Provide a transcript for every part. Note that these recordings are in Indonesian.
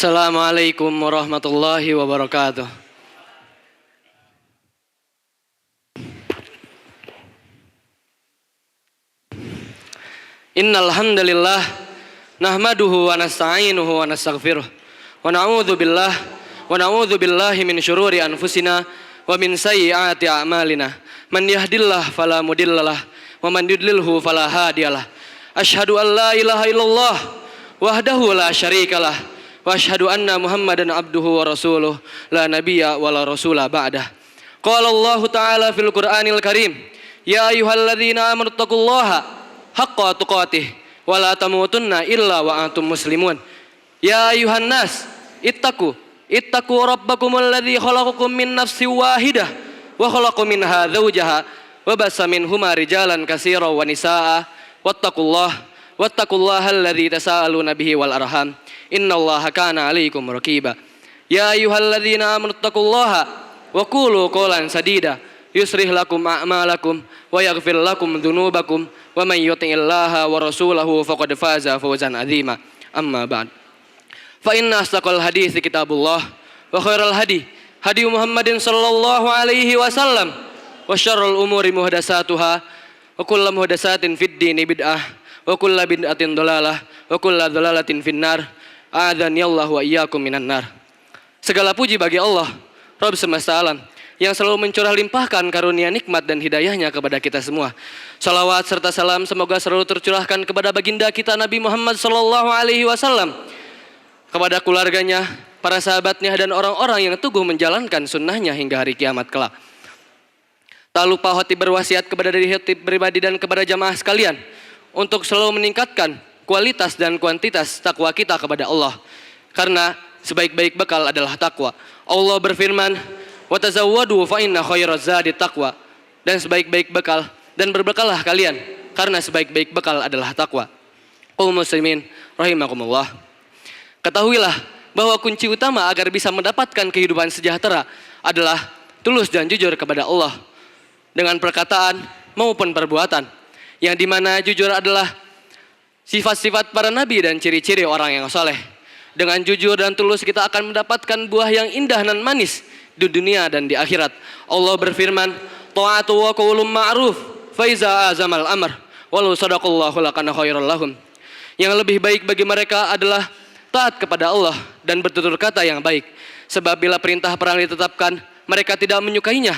Assalamualaikum warahmatullahi wabarakatuh. Innal hamdalillah nahmaduhu wa nasta'inuhu wa nastaghfiruh wa na'udzu billahi min syururi anfusina wa min sayyiati a'malina. Man yahdihillahu fala mudhillalah wa man yudlilhu fala hadiyalah. Asyhadu an la ilaha illallah wahdahu la syarikalah wa asyhadu anna Muhammadan abduhu wa rasuluh la nabiyya wa la rasula ba'dah. Qala Allah ta'ala fil Qur'anil Karim, ya ayyuhalladzina amanu taqullaha haqqa tuqatih wa la tamutunna illa wa antum muslimun. Ya ayyuhan nas ittaqu rabbakumul ladzi khalaqakum min nafsin wahidah wa khalaqa minha zawjaha wa bassa minhuma rijalan katsiran wa nisaa wattaqullaha alladzi tasaaluna bihi wal arham innallaha kana 'alaikum raqiba. Ya ayyuhalladzina amanu taqullaha wa qulu qawlan sadida yuslih lakum a'malakum wa yaghfir lakum dzunubakum wa may yuti'illaha wa rasulahu faqad faza fawzan 'azima. Amma ba'd. Fa inna asdaqal hadits kitabullah wa khairal hadi Muhammadin sallallahu alaihi wasallam wa syarrul umuri muhdatsatuha wa kullu muhdatsatin fid dini bid'ah wa kullu bid'atin dhalalah wa kullu dhalalatin finnar. A'adzani Allah wa iyyakum minan nar. Segala puji bagi Allah, Rabb semesta alam, yang selalu mencurah limpahkan karunia nikmat dan hidayahnya kepada kita semua. Salawat serta salam semoga selalu tercurahkan kepada baginda kita Nabi Muhammad sallallahu alaihi wasallam, kepada keluarganya, para sahabatnya, dan orang-orang yang teguh menjalankan sunnahnya hingga hari kiamat kelak. Tak lupa hati berwasiat kepada diri hati pribadi dan kepada jamaah sekalian untuk selalu meningkatkan kualitas dan kuantitas takwa kita kepada Allah, karena sebaik-baik bekal adalah takwa. Allah berfirman, wa tazawwadu fa inna khairaz zadi taqwa, dan sebaik-baik bekal dan berbekallah kalian karena sebaik-baik bekal adalah takwa. Qaum muslimin rahimakumullah. Ketahuilah bahwa kunci utama agar bisa mendapatkan kehidupan sejahtera adalah tulus dan jujur kepada Allah dengan perkataan maupun perbuatan, yang dimana jujur adalah sifat-sifat para nabi dan ciri-ciri orang yang soleh. Dengan jujur dan tulus kita akan mendapatkan buah yang indah dan manis di dunia dan di akhirat. Allah berfirman, ta'atu wa qaulun ma'ruf fa iza azamal amr walau sadaqallahu lakana khairal lahum. Yang lebih baik bagi mereka adalah taat kepada Allah dan bertutur kata yang baik, sebab bila perintah perang ditetapkan mereka tidak menyukainya.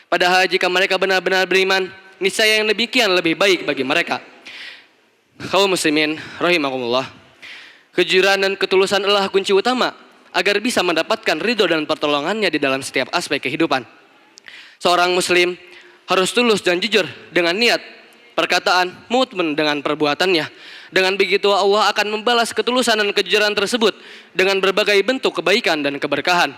Padahal jika mereka benar-benar beriman, niscaya yang demikian lebih baik bagi mereka. Kaum muslimin rahimakumullah. Kejujuran dan ketulusan adalah kunci utama agar bisa mendapatkan ridho dan pertolongannya di dalam setiap aspek kehidupan. Seorang muslim harus tulus dan jujur dengan niat, perkataan, maupun dengan perbuatannya. Dengan begitu Allah akan membalas ketulusan dan kejujuran tersebut dengan berbagai bentuk kebaikan dan keberkahan.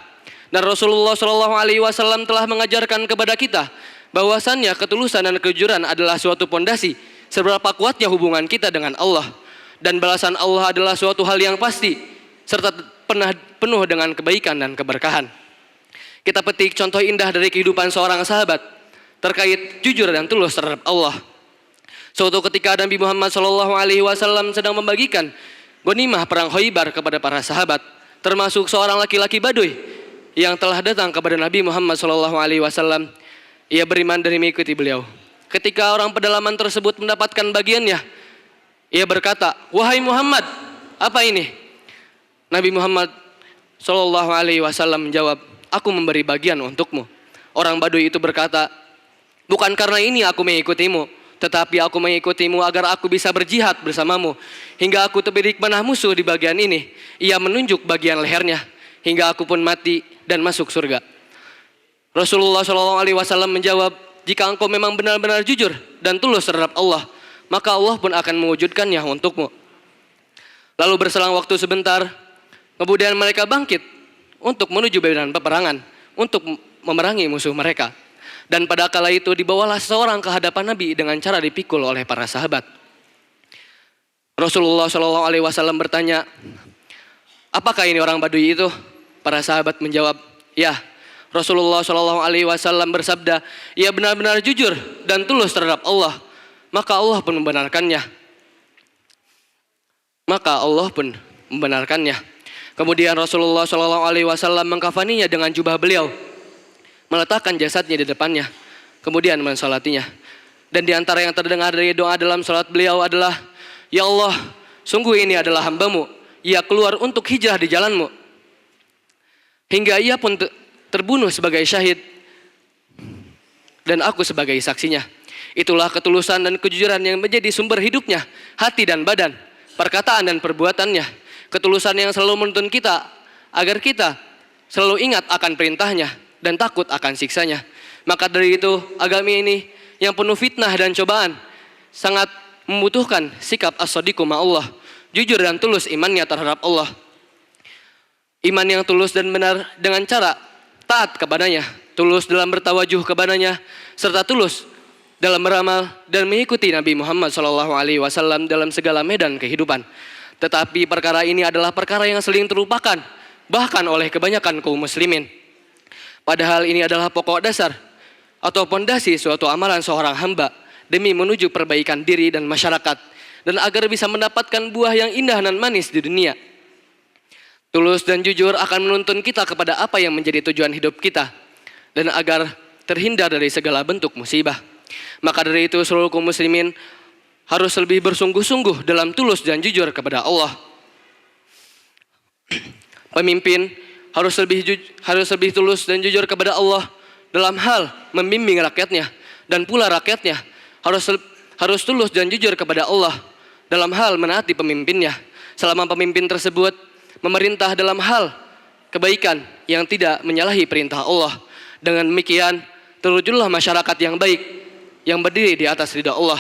Dan Rasulullah SAW telah mengajarkan kepada kita bahwasannya ketulusan dan kejujuran adalah suatu pondasi seberapa kuatnya hubungan kita dengan Allah, dan balasan Allah adalah suatu hal yang pasti serta penuh dengan kebaikan dan keberkahan. Kita petik contoh indah dari kehidupan seorang sahabat terkait jujur dan tulus terhadap Allah. Suatu ketika Nabi Muhammad SAW sedang membagikan ghanimah perang Khaybar kepada para sahabat, termasuk seorang laki-laki Baduy yang telah datang kepada Nabi Muhammad SAW. Ia beriman dan mengikuti beliau. Ketika orang pedalaman tersebut mendapatkan bagiannya, ia berkata, wahai Muhammad, apa ini? Nabi Muhammad SAW menjawab, aku memberi bagian untukmu. Orang Baduy itu berkata, bukan karena ini aku mengikutimu, tetapi aku mengikutimu agar aku bisa berjihad bersamamu hingga aku terbirik panah musuh di bagian ini. Ia menunjuk bagian lehernya hingga aku pun mati dan masuk surga. Rasulullah SAW menjawab, jika engkau memang benar-benar jujur dan tulus terhadap Allah, maka Allah pun akan mewujudkannya untukmu. Lalu berselang waktu sebentar, kemudian mereka bangkit untuk menuju medan peperangan untuk memerangi musuh mereka. Dan pada kala itu dibawalah seseorang ke hadapan Nabi dengan cara dipikul oleh para sahabat. Rasulullah SAW bertanya, apakah ini orang Baduy itu? Para sahabat menjawab, ya. Rasulullah SAW bersabda, ia benar-benar jujur dan tulus terhadap Allah, maka Allah pun membenarkannya. Kemudian Rasulullah SAW mengkafaninya dengan jubah beliau, meletakkan jasadnya di depannya, kemudian mensolatinya. Dan di antara yang terdengar dari doa dalam salat beliau adalah, Ya Allah, sungguh ini adalah hamba-Mu, ia keluar untuk hijrah di jalan-Mu, hingga ia pun terbunuh sebagai syahid, dan aku sebagai saksinya. Itulah ketulusan dan kejujuran yang menjadi sumber hidupnya, hati dan badan, perkataan dan perbuatannya. Ketulusan yang selalu menuntun kita agar kita selalu ingat akan perintahnya dan takut akan siksanya. Maka dari itu agama ini yang penuh fitnah dan cobaan sangat membutuhkan sikap as-sadiqu ma'allah, jujur dan tulus imannya terhadap Allah. Iman yang tulus dan benar dengan cara taat kepadanya, tulus dalam bertawajuh kepadanya, serta tulus dalam beramal dan mengikuti Nabi Muhammad SAW dalam segala medan kehidupan. Tetapi perkara ini adalah perkara yang sering terlupakan, bahkan oleh kebanyakan kaum muslimin. Padahal ini adalah pokok dasar atau pondasi suatu amalan seorang hamba demi menuju perbaikan diri dan masyarakat, dan agar bisa mendapatkan buah yang indah dan manis di dunia. Tulus dan jujur akan menuntun kita kepada apa yang menjadi tujuan hidup kita, dan agar terhindar dari segala bentuk musibah. Maka dari itu seluruh kaum muslimin harus lebih bersungguh-sungguh dalam tulus dan jujur kepada Allah. Pemimpin harus lebih tulus dan jujur kepada Allah dalam hal membimbing rakyatnya, dan pula rakyatnya harus tulus dan jujur kepada Allah dalam hal menaati pemimpinnya, selama pemimpin tersebut memerintah dalam hal kebaikan yang tidak menyalahi perintah Allah. Dengan demikian terwujudlah masyarakat yang baik yang berdiri di atas ridha Allah.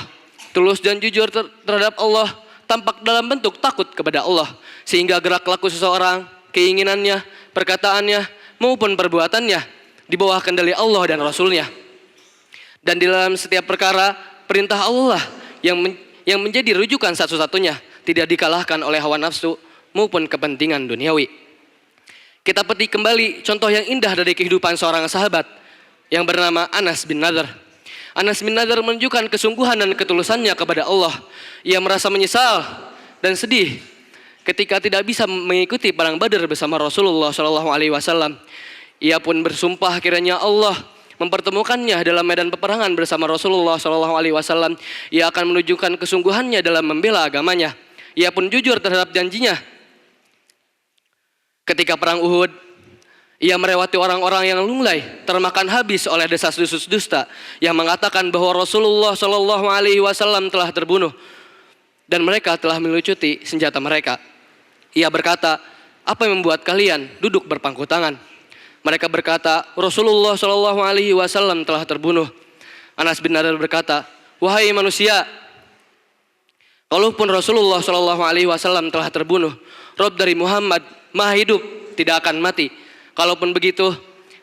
Tulus dan jujur terhadap Allah tampak dalam bentuk takut kepada Allah, sehingga gerak laku seseorang, keinginannya, perkataannya maupun perbuatannya di bawah kendali Allah dan Rasulnya. Dan di dalam setiap perkara, perintah Allah yang menjadi rujukan satu-satunya, tidak dikalahkan oleh hawa nafsu maupun kepentingan duniawi. Kita petik kembali contoh yang indah dari kehidupan seorang sahabat yang bernama Anas bin Nadhr. Anas bin Nadhr menunjukkan kesungguhan dan ketulusannya kepada Allah. Ia merasa menyesal dan sedih ketika tidak bisa mengikuti perang Badar bersama Rasulullah SAW. Ia pun bersumpah kiranya Allah mempertemukannya dalam medan peperangan bersama Rasulullah SAW, ia akan menunjukkan kesungguhannya dalam membela agamanya. Ia pun jujur terhadap janjinya. Ketika perang Uhud, ia melewati orang-orang yang lunglai, termakan habis oleh desas-desus dusta yang mengatakan bahwa Rasulullah SAW telah terbunuh dan mereka telah melucuti senjata mereka. Ia berkata, apa yang membuat kalian duduk berpangku tangan? Mereka berkata, Rasulullah SAW telah terbunuh. Anas bin Nadhr berkata, wahai manusia, kalaupun Rasulullah SAW telah terbunuh, Rob dari Muhammad Maha hidup, tidak akan mati. Kalaupun begitu,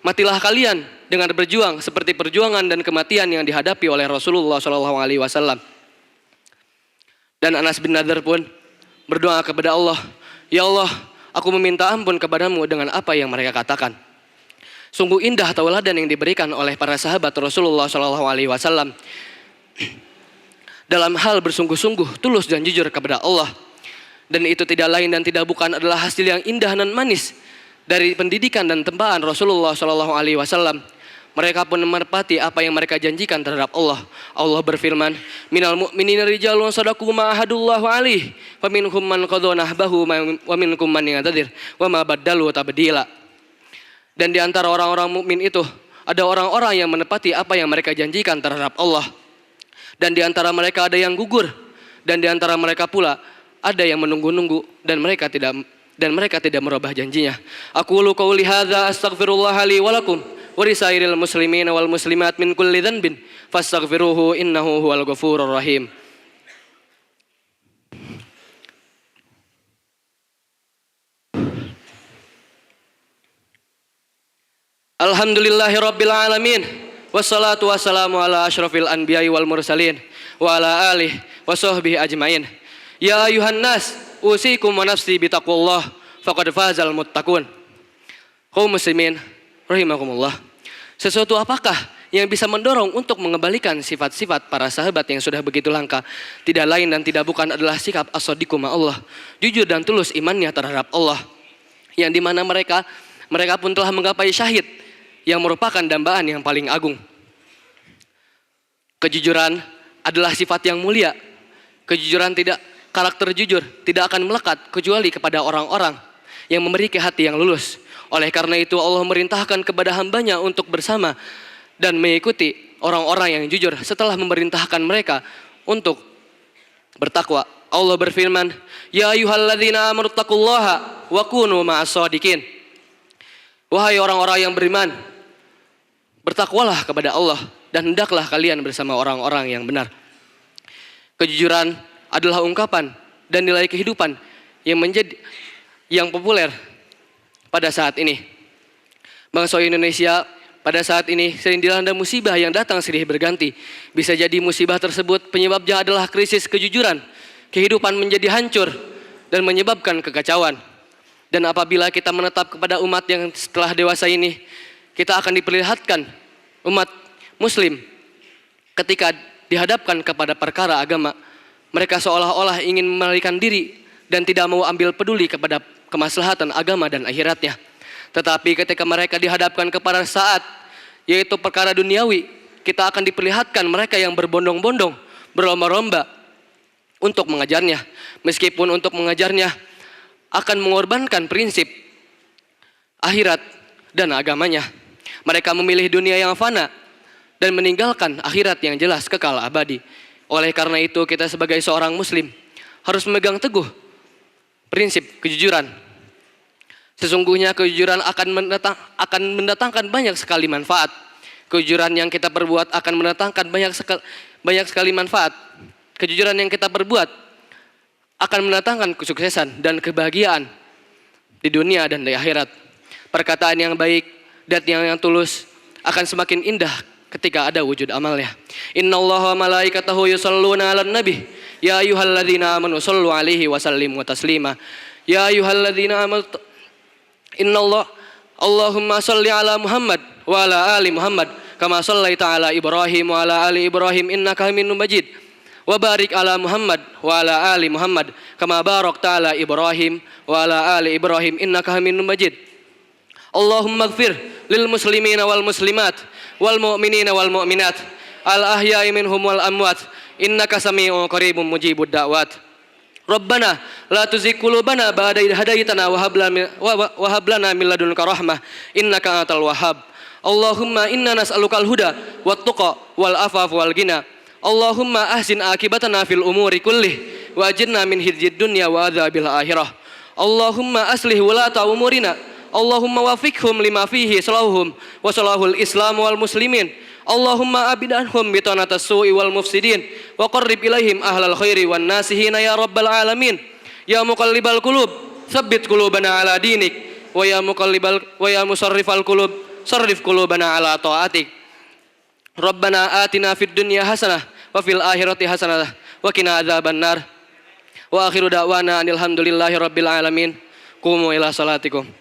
matilah kalian dengan berjuang seperti perjuangan dan kematian yang dihadapi oleh Rasulullah SAW. Dan Anas bin Nadhr pun berdoa kepada Allah, Ya Allah, aku meminta ampun kepadamu dengan apa yang mereka katakan. Sungguh indah tauladan yang diberikan oleh para sahabat Rasulullah SAW dalam hal bersungguh-sungguh, tulus dan jujur kepada Allah. Dan itu tidak lain dan tidak bukan adalah hasil yang indah dan manis dari pendidikan dan tempaan Rasulullah SAW. Mereka pun menepati apa yang mereka janjikan terhadap Allah. Allah berfirman, minal mu'minina rijalun sadaqu ma ahadullahu alaih, wa minhum man qadha nahbahu wa minkum man yantazir wa ma baddalu tabdila. Dan di antara orang-orang mukmin itu ada orang-orang yang menepati apa yang mereka janjikan terhadap Allah. Dan di antara mereka ada yang gugur, dan di antara mereka pula ada yang menunggu-nunggu dan mereka tidak merubah janjinya. Aqulu qouli hadza astaghfirullah li wa lakum wa lisairil muslimin wal muslimat min kulli dhanbin fastaghfiruhu innahu huwal ghafurur rahim. Alhamdulillahi rabbil alamin, wassalatu wassalamu ala asyrafil anbiya'i wal mursalin wa ala alihi wa sahbihi ajmain. Ya ayuhan nas, usikum wa nafsi bitaqwallah faqad fazal muttaqun. Kaum muslimin rahimakumullah. Sesuatu apakah yang bisa mendorong untuk mengembalikan sifat-sifat para sahabat yang sudah begitu langka? Tidak lain dan tidak bukan adalah sikap as-sadiqu ma'allah, jujur dan tulus imannya terhadap Allah. yang dimana mereka pun telah menggapai syahid yang merupakan dambaan yang paling agung. Kejujuran adalah sifat yang mulia. Kejujuran karakter jujur tidak akan melekat kecuali kepada orang-orang yang memiliki hati yang lulus. Oleh karena itu Allah memerintahkan kepada hambanya untuk bersama dan mengikuti orang-orang yang jujur setelah memerintahkan mereka untuk bertakwa. Allah berfirman, "Ya ayyuhalladzina amanu taqullaha wa kunu ma'as-shadiqin." Wahai orang-orang yang beriman, bertakwalah kepada Allah dan hendaklah kalian bersama orang-orang yang benar. Kejujuran adalah ungkapan dan nilai kehidupan yang populer pada saat ini. Bangsa Indonesia pada saat ini sering dilanda musibah yang datang silih berganti. Bisa jadi musibah tersebut penyebabnya adalah krisis kejujuran. Kehidupan menjadi hancur dan menyebabkan kekacauan. Dan apabila kita menetap kepada umat yang setelah dewasa ini, kita akan diperlihatkan umat muslim ketika dihadapkan kepada perkara agama. Mereka seolah-olah ingin melarikan diri dan tidak mau ambil peduli kepada kemaslahatan agama dan akhiratnya. Tetapi ketika mereka dihadapkan kepada saat yaitu perkara duniawi, kita akan diperlihatkan mereka yang berbondong-bondong, berlomba-lomba untuk mengajarnya. Meskipun untuk mengajarnya akan mengorbankan prinsip akhirat dan agamanya. Mereka memilih dunia yang fana dan meninggalkan akhirat yang jelas kekal abadi. Oleh karena itu kita sebagai seorang muslim harus memegang teguh prinsip kejujuran. Sesungguhnya kejujuran akan mendatangkan banyak sekali manfaat. Kejujuran yang kita perbuat akan mendatangkan banyak sekali manfaat. Kejujuran yang kita perbuat akan mendatangkan kesuksesan dan kebahagiaan di dunia dan di akhirat. Perkataan yang baik dan yang tulus akan semakin indah ketika ada wujud amalnya. Innallaha wa malaikatahu yusholluna 'alan nabi ya ayyuhalladzina amanu shollu 'alaihi wa sallimu taslima. Ya ayyuhalladzina amanu Allahumma sholli 'ala Muhammad wa 'ala ali Muhammad kama shallaita 'ala Ibrahim wa 'ala ali Ibrahim innaka Hamidum Majid. Wa barik 'ala Muhammad wa 'ala ali Muhammad kama barakta 'ala Ibrahim wa 'ala ali Ibrahim innaka Hamidum Majid. Allahumma ighfir lil muslimina wal muslimat wal mu'minina wal mu'minat al ahya'i minhum wal amwat innaka sami'un qaribun mujibud da'wat. Rabbana la tuzigh qulubana ba'da idh hadaitana wa hab lana min ladunka rahmah innaka antal wahhab. Allahumma inna nas'alukal huda wat tuqa wal afaf wal ghina. Allahumma ahsin akibatana fil umuri kullih wa ajirna min khizyid dunya wa adzabil akhirah. Allahumma aslih wulata umurina. Allahumma wafiqhum lima fihi salahuhum wa salahul islam wal muslimin. Allahumma abidanhum bitanatas su'i wal mufsidin wa qarrib ilaihim ahlal khairi wan nasihina ya rabbal alamin. Ya muqallibal qulub tsabbit qulubana ala dinik wa ya musarrifal qulub sarrif qulubana ala ta'atik. Rabbana atina fid dunya hasanah wa fil akhirati hasanah wa qina adzabannar. Wa akhiru da'wana alhamdulillahi rabbil alamin. Qumu ila salatikum.